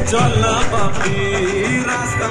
चल ना पापी रास्ता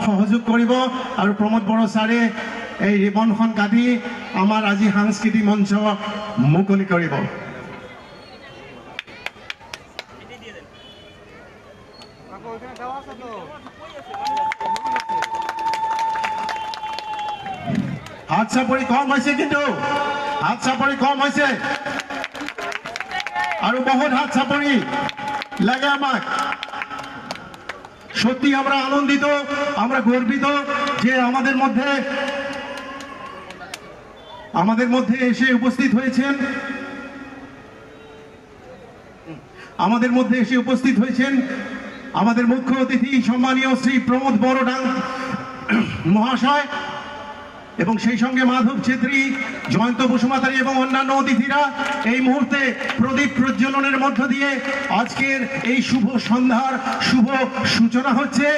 সহযোগ কৰিব আৰু প্ৰমোদ বড়ো ছাৰে এই ৰিবনখন কাটি আমাৰ আজি সাংস্কৃতিক মঞ্চ মুকলি কৰিব। হাত চাপৰি কম হৈছে, কিন্তু হাত চাপৰি কম হৈছে আৰু বহুত হাত চাপৰি লাগে আমাক। সত্যি আমরা আনন্দিত, আমরা গর্বিত যে আমাদের মধ্যে এসে উপস্থিত হয়েছেন আমাদের মুখ্য অতিথি সম্মানীয় শ্রী প্রমোদ বড়ো মহাশয় এবং সেই সঙ্গে মাধব ছেত্রী, জয়ন্ত বসুমাতারি এবং অন্যান্য অতিথিরা। এই মুহূর্তে প্রদীপ প্রজ্বলনের মধ্য দিয়ে আজকের এই শুভ সন্ধ্যার শুভ সূচনা হচ্ছে।